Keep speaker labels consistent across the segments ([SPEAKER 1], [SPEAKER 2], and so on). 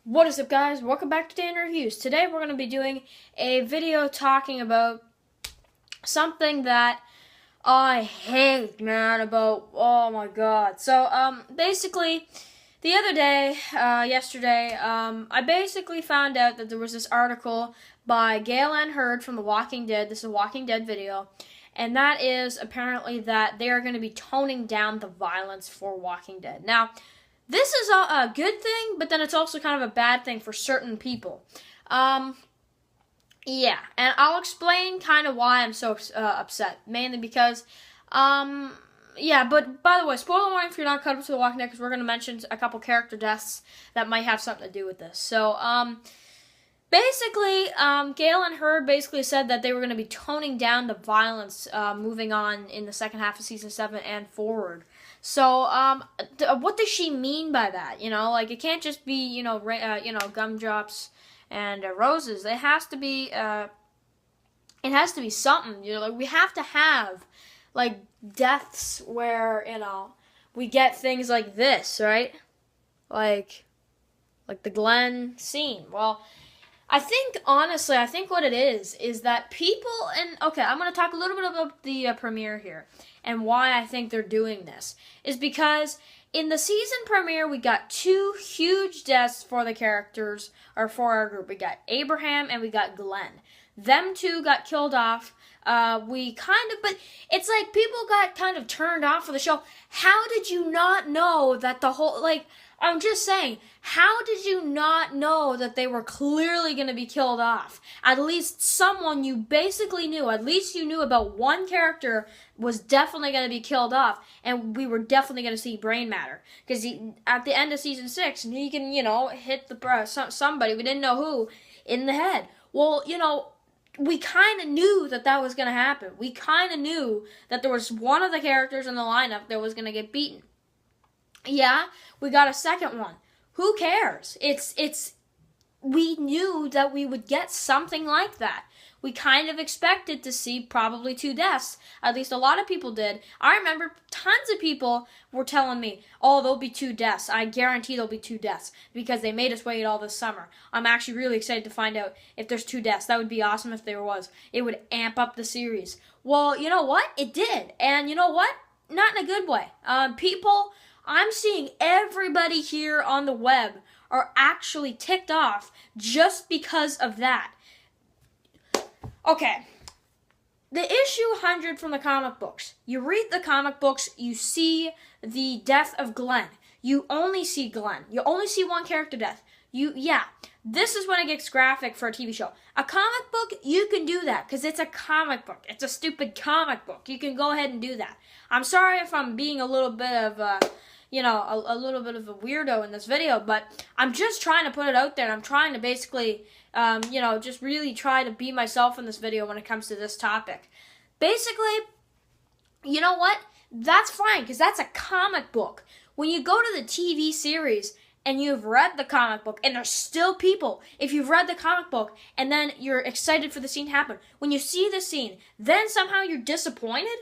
[SPEAKER 1] What is up, guys? Welcome back to Dan Reviews. Today we're going to be doing a video talking about something that I hate, man, oh my god. So, basically, the other day, yesterday, I basically found out that there was this article by Gail Ann Hurd from The Walking Dead. This is a Walking Dead video. And that is apparently that they are going to be toning down the violence for Walking Dead. Now, this is a good thing, but then it's also kind of a bad thing for certain people. Yeah, and I'll explain kind of why I'm so upset. Mainly because, yeah, but by the way, spoiler warning if you're not caught up to The Walking Dead, because we're going to mention a couple character deaths that might have something to do with this. So, basically, Gail and Hurd basically said that they were going to be toning down the violence moving on in the second half of Season 7 and forward. So, what does she mean by that? You know, like, it can't just be, gumdrops and roses. It has to be something. You know, like, we have to have, like, deaths where, we get things like this, right? Like the Glenn scene. Well, honestly, I think what it is that people, and okay, I'm going to talk a little bit about the premiere here, and why I think they're doing this, is because in the season premiere, we got two huge deaths for the characters, or for our group. We got Abraham and we got Glenn. Them two got killed off. But it's like people got kind of turned off of the show. How did you not know that I'm just saying, how did you not know that they were clearly going to be killed off? At least someone you basically knew, at least you knew about one character was definitely going to be killed off, and we were definitely going to see brain matter. Because at the end of Season 6, he can, hit somebody, we didn't know who, in the head. Well, we kind of knew that was going to happen. We kind of knew that there was one of the characters in the lineup that was going to get beaten. Yeah, we got a second one. Who cares? We knew that we would get something like that. We kind of expected to see probably two deaths. At least a lot of people did. I remember tons of people were telling me, oh, there'll be two deaths. I guarantee there'll be two deaths because they made us wait all this summer. I'm actually really excited to find out if there's two deaths. That would be awesome if there was. It would amp up the series. Well, you know what? It did. And you know what? Not in a good way. I'm seeing everybody here on the web are actually ticked off just because of that. Okay, the issue 100 from the comic books. You read the comic books, you see the death of Glenn. You only see Glenn. You only see one character death. This is when it gets graphic for a TV show. A comic book, you can do that because it's a comic book. It's a stupid comic book. You can go ahead and do that. I'm sorry if I'm being a little bit of a little bit of a weirdo in this video, but I'm just trying to put it out there, and I'm trying to basically, just really try to be myself in this video when it comes to this topic. Basically, you know what? That's fine, because that's a comic book. When you go to the TV series, and you've read the comic book, and there's still people, if you've read the comic book, and then you're excited for the scene to happen, when you see the scene, then somehow you're disappointed?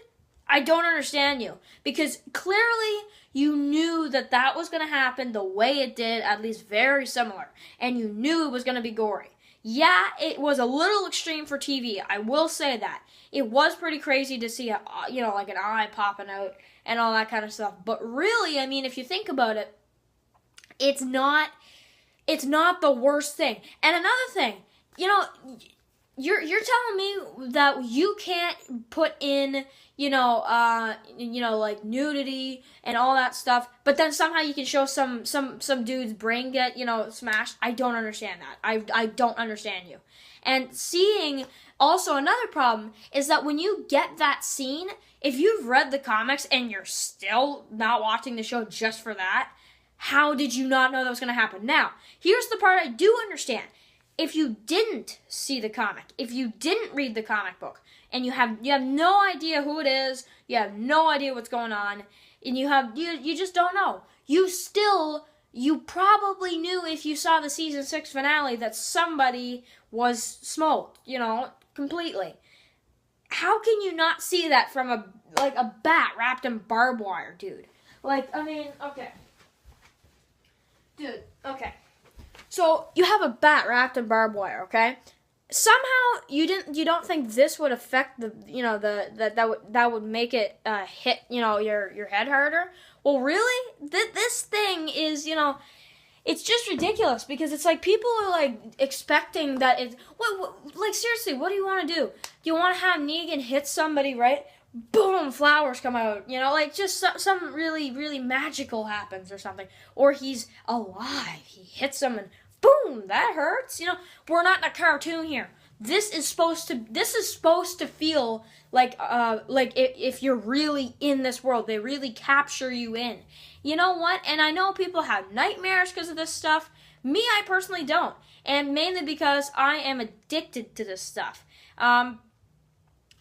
[SPEAKER 1] I don't understand you, because clearly you knew that was going to happen the way it did, at least very similar, and you knew it was going to be gory. Yeah, it was a little extreme for TV, I will say that. It was pretty crazy to see, like an eye popping out and all that kind of stuff, but really, I mean, if you think about it, it's not the worst thing. And another thing, you're telling me that you can't put in, like nudity and all that stuff, but then somehow you can show some dude's brain get, smashed. I don't understand that. I don't understand you. And seeing, also another problem is that when you get that scene, if you've read the comics and you're still not watching the show just for that, how did you not know that was going to happen? Now, here's the part I do understand. If you didn't see the comic, if you didn't read the comic book, and you have no idea who it is, you have no idea what's going on, and you just don't know. You probably knew if you saw the season 6 finale that somebody was smoked, completely. How can you not see that from a bat wrapped in barbed wire, dude? Okay. Dude, okay. So you have a bat wrapped in barbed wire, okay? Somehow you don't think this would affect that would make it hit your head harder. Well, really, this thing is it's just ridiculous because it's like people are like expecting that it's like seriously, what do you want to do? Do you want to have Negan hit somebody, right? Boom, flowers come out, like just some really, really magical happens or something. Or he's alive, he hits someone, boom, that hurts. We're not in a cartoon here. This is supposed to feel like if you're really in this world, they really capture you in. You know what? And I know people have nightmares because of this stuff. Me, I personally don't, and mainly because I am addicted to this stuff.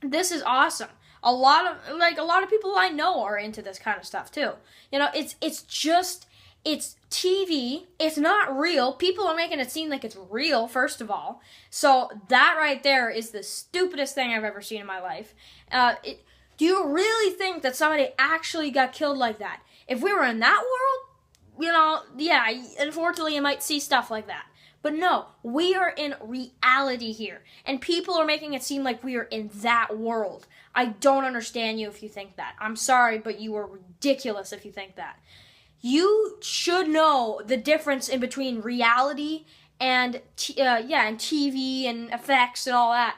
[SPEAKER 1] This is awesome. A lot of people I know are into this kind of stuff too. It's TV. It's not real. People are making it seem like it's real, first of all. So that right there is the stupidest thing I've ever seen in my life. Do you really think that somebody actually got killed like that? If we were in that world, yeah, unfortunately you might see stuff like that. But no, we are in reality here. And people are making it seem like we are in that world. I don't understand you if you think that. I'm sorry, but you are ridiculous if you think that. You should know the difference in between reality and TV and effects and all that.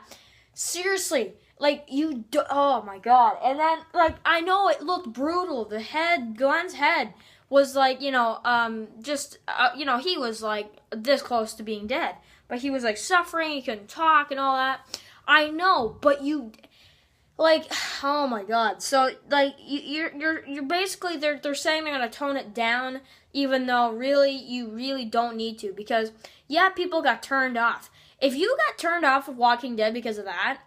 [SPEAKER 1] Seriously, oh my god. And then, I know it looked brutal. Glenn's head was he was this close to being dead. But he was suffering, he couldn't talk and all that. I know, but oh my god. So you're basically they're saying they're gonna tone it down, even though really you really don't need to, because yeah, people got turned off. If you got turned off of Walking Dead because of that,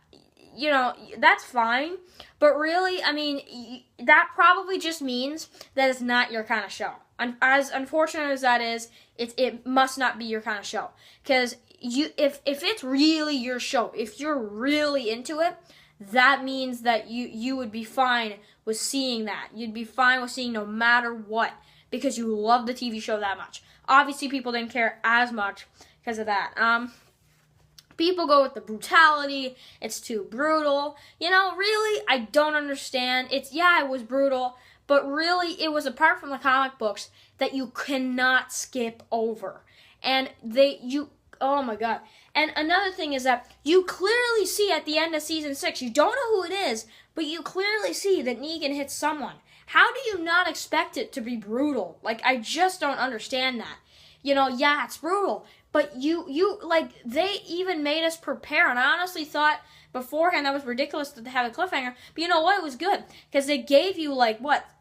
[SPEAKER 1] that's fine. But really, I mean, that probably just means that it's not your kind of show. As unfortunate as that is, it must not be your kind of show. Because if it's really your show, if you're really into it, that means that you would be fine with seeing that. You'd be fine with seeing no matter what, because you love the TV show that much. Obviously, people didn't care as much because of that. People go with the brutality. It's too brutal. Really, I don't understand. It was brutal, but really, it was apart from the comic books that you cannot skip over. And oh my god. And another thing is that you clearly see at the end of season 6, you don't know who it is, but you clearly see that Negan hits someone. How do you not expect it to be brutal? I just don't understand that. Yeah, it's brutal, but they even made us prepare, and I honestly thought beforehand that was ridiculous to have a cliffhanger, but you know what? It was good, because they gave you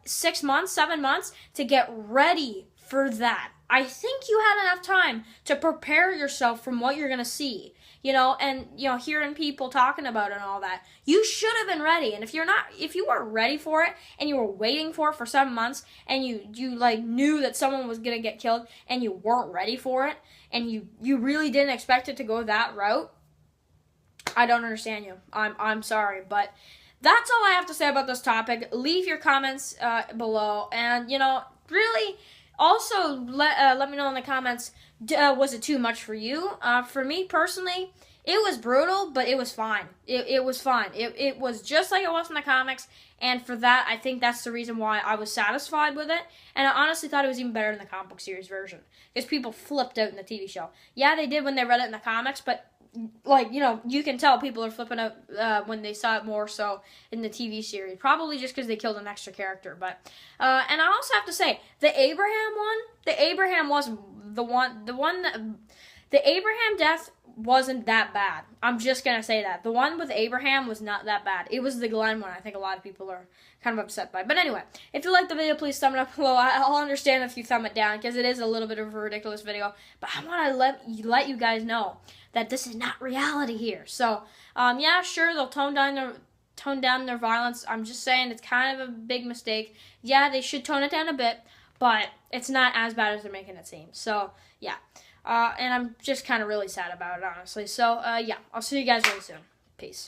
[SPEAKER 1] 6 months, 7 months to get ready for that. I think you had enough time to prepare yourself from what you're going to see, and, hearing people talking about it and all that. You should have been ready, and if you weren't ready for it, and you were waiting for it for 7 months, and you knew that someone was going to get killed, and you weren't ready for it, and you really didn't expect it to go that route, I don't understand you. I'm sorry, but that's all I have to say about this topic. Leave your comments below, and, really... Also, let me know in the comments, was it too much for you? For me, personally, it was brutal, but it was fine. It was fine. It was just like it was in the comics, and for that, I think that's the reason why I was satisfied with it, and I honestly thought it was even better in the comic book series version, because people flipped out in the TV show. Yeah, they did when they read it in the comics, but you can tell people are flipping out when they saw it more so in the TV series. Probably just because they killed an extra character. But and I also have to say, the Abraham wasn't the Abraham death wasn't that bad. I'm just going to say that. The one with Abraham was not that bad. It was the Glenn one I think a lot of people are kind of upset by. But anyway, if you like the video, please thumb it up below. I'll understand if you thumb it down, because it is a little bit of a ridiculous video. But I want to let you guys know that this is not reality here. So, yeah, sure, they'll tone down their violence. I'm just saying it's kind of a big mistake. Yeah, they should tone it down a bit, but it's not as bad as they're making it seem. So, yeah. And I'm just kind of really sad about it, honestly. So, yeah, I'll see you guys really soon. Peace.